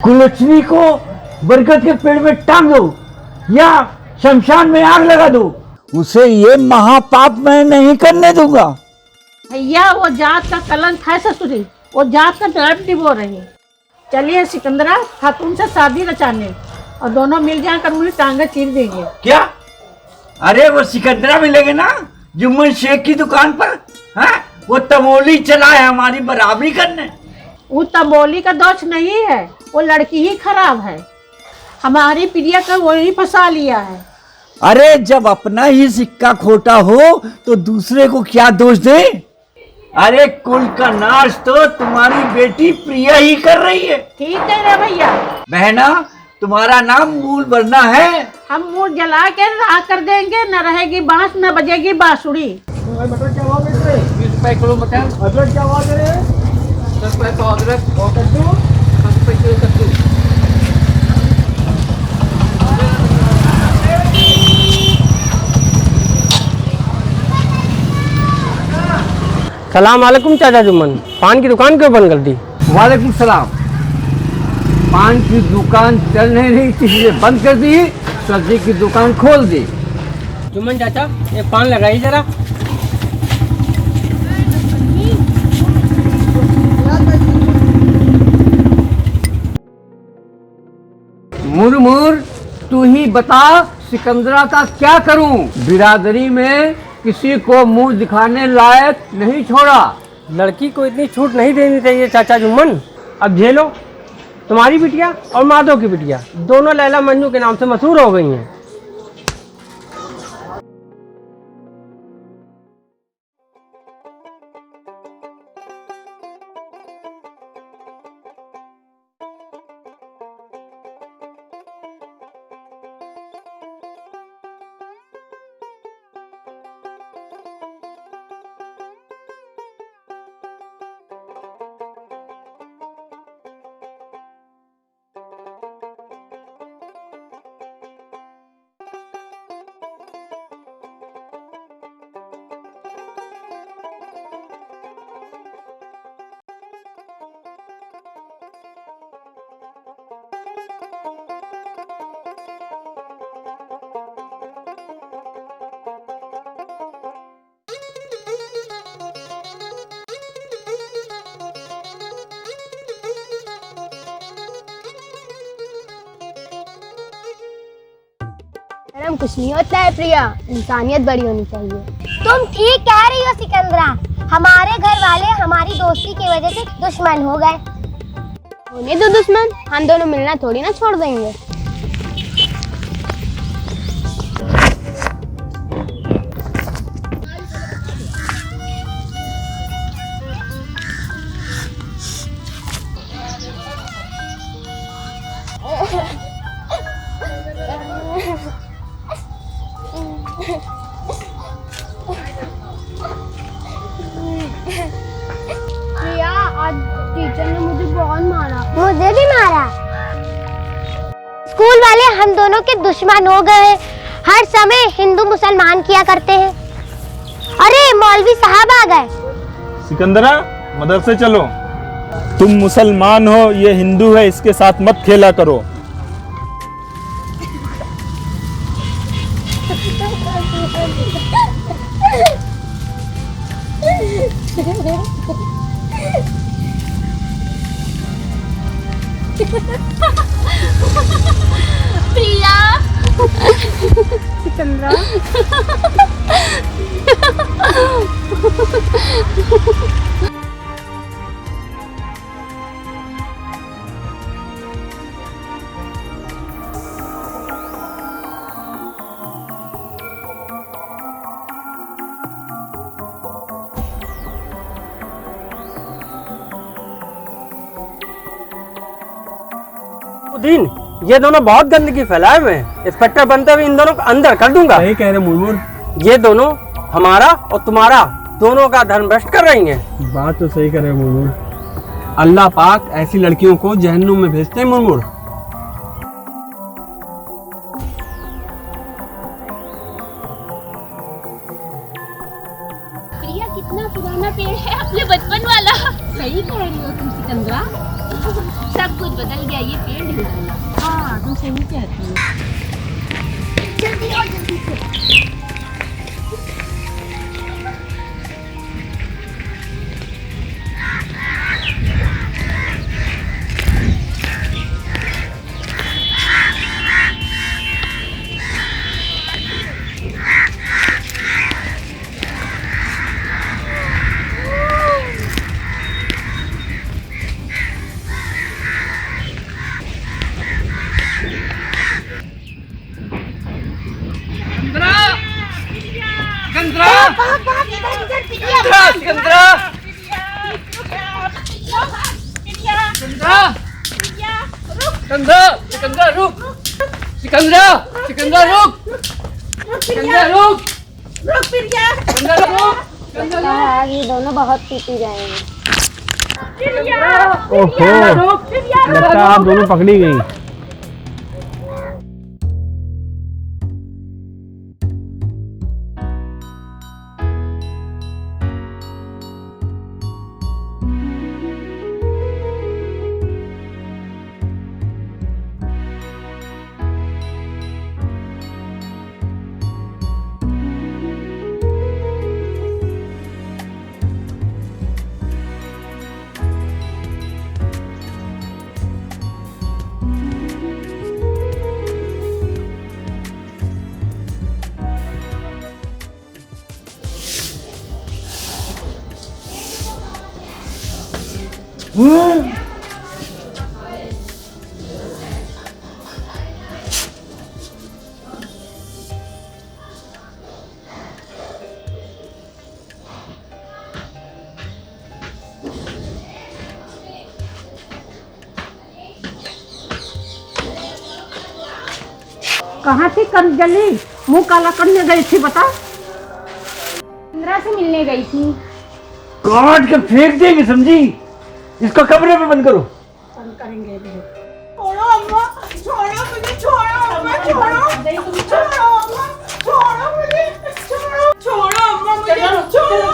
कुलच्छनी को बरगद के पेड़ में टांग दो या शमशान में आग लगा दो, उसे ये महापाप मैं नहीं करने दूंगा। भैया वो जात का कलंक है ससुरी, वो जात का डर डिबो रही। चलिए सिकंदरा खातून से शादी रचाने और दोनों मिल जाकर मुझे टांगे चीर देंगे। क्या? अरे वो सिकंदरा मिलेंगे ना जुम्मन शेख की दुकान पर। हाँ, वो तमोली चला है हमारी बराबरी करने। वो तंबोली का दोष नहीं है, वो लड़की ही खराब है। हमारी प्रिया का वही फंसा लिया है। अरे जब अपना ही सिक्का खोटा हो तो दूसरे को क्या दोष दे? अरे कुल का नाश तो तुम्हारी बेटी प्रिया ही कर रही है। ठीक है रे भैया। बहना, तुम्हारा नाम मूल बनना है। हम मुंह जला के राख कर देंगे, न रहेगी बांस न बजेगी बांसुरी। मटर क्या भाव बेच रहे? 20 रुपए किलो मटर। अदरक क्या भाव दे रहे हैं? 10 रुपए पाव अदरक। और कद्दू? 10 रुपए किलो कद्दू। सलाम वालेकुम चाचा जुम्मन, पान की दुकान क्यों बंद कर दी? वालेकुम सलाम। पान की दुकान चल नहीं रही थी इसलिए बंद कर दी, सब्जी की दुकान खोल दी। जुम्मन चाचा एक पान लगाइए जरा। मुरमुर, तू ही बता सिकंदरा का क्या करूं? बिरादरी में किसी को मुंह दिखाने लायक नहीं छोड़ा। लड़की को इतनी छूट नहीं देनी चाहिए चाचा जुम्मन। अब झेलो, तुम्हारी बिटिया और माधव की बिटिया दोनों लैला मंजू के नाम से मशहूर हो गई हैं। मैडम कुछ नहीं होता है प्रिया, इंसानियत बड़ी होनी चाहिए। तुम ठीक कह रही हो सिकंदरा, हमारे घर वाले हमारी दोस्ती की वजह से दुश्मन हो गए। होने दो दुश्मन, हम दोनों मिलना थोड़ी ना छोड़ देंगे। प्रिया, आज टीचर ने मुझे बहुत मारा। मुझे भी मारा। स्कूल वाले हम दोनों के दुश्मन हो गए, हर समय हिंदू मुसलमान किया करते हैं। अरे मौलवी साहब आ गए। सिकंदरा, मदरसे चलो। तुम मुसलमान हो, ये हिंदू है, इसके साथ मत खेला करो। प्रिया, सिकंदरा, दिन ये दोनों बहुत गंदगी फैलाए हुए हैं। इंस्पेक्टर बनते हुए इन दोनों को अंदर कर दूंगा। सही कह रहे मुरमुर। ये दोनों हमारा और तुम्हारा दोनों का धर्म भ्रष्ट कर रही हैं। बात तो सही कह रहे मुरमुर। अल्लाह पाक ऐसी लड़कियों को जहन्नुम में भेजते हैं मुरमुर। प्रिया कितना पुराना पेड़ है, अपने बचपन वाला। सही कह रही हो तुम सिकंदरा। सब कुछ बदल गया, ये पेड़ नहीं बदला। हाँ तुम सही कहती हो। जल्दी और जल्दी से। सिकंदर रुक, सिकंदर रुक, यार ये दोनों बहुत पीटी जाएंगे। ओहो, लगता है आप दोनों पकड़ी गई। कहाँ थी कंजली? मुंह काला करने गई थी बता। इंदिरा से मिलने गई थी। काट के फेंक देंगे, समझी? इसको कमरे में बंद करो। बंद करेंगे भी। छोड़ो अम्मा, छोड़ो मुझे, छोड़ो अम्मा, छोड़ो, छोड़ो अम्मा, छोड़ो मुझे, छोड़ो अम्मा मुझे, छोड़ो।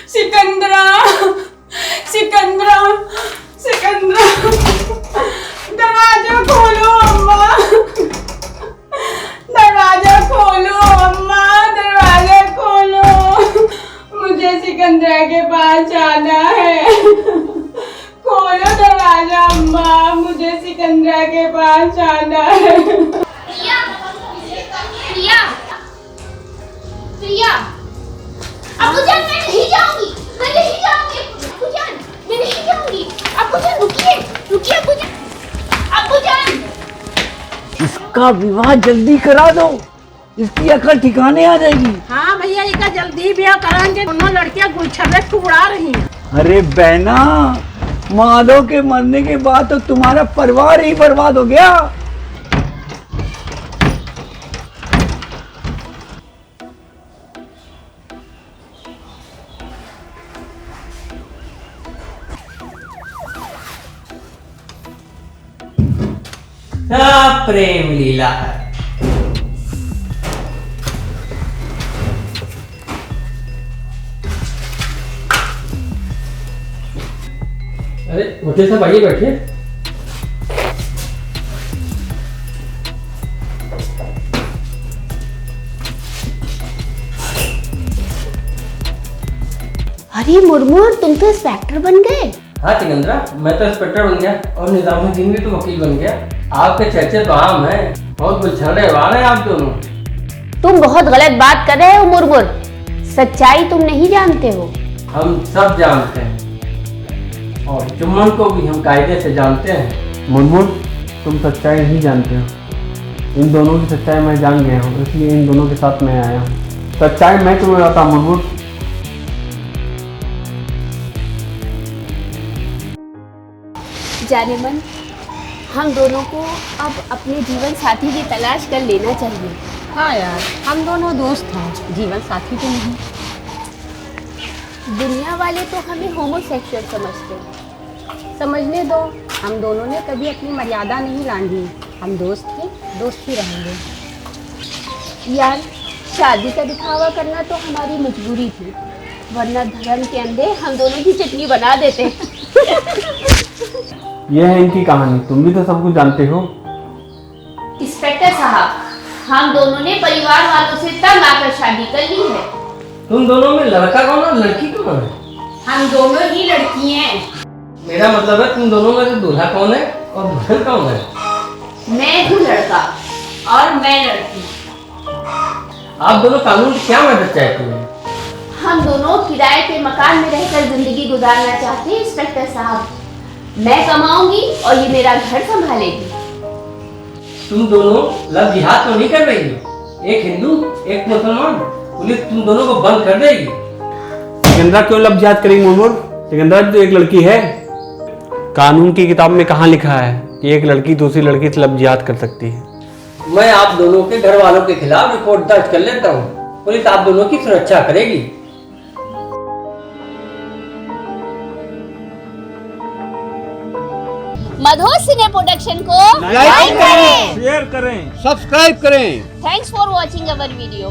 सिकंदरा, सिकंदरा, सिकंदरा, दरवाजा खोलो अम्मा, दरवाजा खोलो अम्मा, दरवाजा खोलो, मुझे सिकंदरा के पास जाना है। खोलो दरवाजा अम्मा, मुझे सिकंदरा के पास जाना है। प्रिया, प्रिया, प्रिया, अबूजान मैं नहीं जाऊंगी, मैं नहीं जाऊंगी, अबूजान मैं नहीं जाऊंगी, अबूजान रुकिए, रुकिए अबूजान, अबूजान। इसका विवाह जल्दी करा दो, इसकी अकल ठिकाने आ जाएगी। हाँ भैया इसका जल्दी ब्याह कराएंगे। दोनों लड़कियां गुलछर्रे उड़ा रही हैं। अरे बहना, माधव के मरने के बाद तो तुम्हारा परिवार ही बर्बाद हो गया। सब प्रेम लीला है। अरे उठे सब आइए बैठिए। अरे मुरमुर, तुम तो इंस्पेक्टर बन गए। हाँ चिकंदरा, मैं तो इंस्पेक्टर बन गया और निजामुद्दीन भी तो वकील बन गया। आपके चर्चे तो आम हैं, बहुत गुलछर्रे वाले हैं आप दोनों। तुम बहुत गलत बात कर रहे हो मुरमुर, सच्चाई तुम नहीं जानते हो। हम सब जानते हैं और चुम्मन को भी हम कायदे से जानते हैं। मुनमुन, तुम सच्चाई नहीं जानते हो। इन दोनों की सच्चाई मैं जान गया हूँ, इसलिए इन दोनों के साथ मैं आया हूँ। सच्चाई मैं तुम्हें बताता हूँ मुनमुन। जाने मन, हम दोनों को अब अपने जीवन साथी की तलाश कर लेना चाहिए। हाँ यार, हम दोनों दोस्त हैं, जीवन साथी तो नहीं। दुनिया वाले तो हमें होमोसेक्सुअल समझते हैं। समझने दो, हम दोनों ने कभी अपनी मर्यादा नहीं लांघी। हम दोस्त थे, दोस्त ही रहेंगे। यार, शादी का दिखावा करना तो हमारी मजबूरी थी, वरना धर्म के अंधे हम दोनों की चटनी बना देते। यह है इनकी कहानी। तुम भी तो सब कुछ जानते हो। इंस्पेक्टर साहब, हम दोनों ने परिवार वालों से तंग आकर शादी कर ली है। तुम दोनों में लड़का कौन और लड़की कौन है? हम दोनों ही लड़की हैं। मेरा मतलब है तुम दोनों में से दूल्हा कौन है और दुल्हन कौन है? मैं हूँ लड़का और मैं लड़की। आप दोनों कानून की क्या मदद चाहते हो? हम दोनों किराए के मकान में रहकर जिंदगी गुजारना चाहते हैं इंस्पेक्टर साहब। मैं कमाऊंगी और ये मेरा घर संभालेगी। तुम दोनों लव जिहाद तो नहीं कर रही हो? एक हिंदू एक मुसलमान, पुलिस तुम दोनों को बंद कर देगी। सिकंदरा क्यों लव जिहाद करेगी मुनमुन? सिकंदरा तो एक लड़की है। कानून की किताब में कहाँ लिखा है कि एक लड़की दूसरी लड़की से लव जिहाद कर सकती है? मैं आप दोनों के घर वालों के खिलाफ रिपोर्ट दर्ज कर लेता हूँ। पुलिस आप दोनों की सुरक्षा करेगी। मधुर सिने प्रोडक्शन को लाइक करें, शेयर करें, सब्सक्राइब करें। Thanks for watching our video.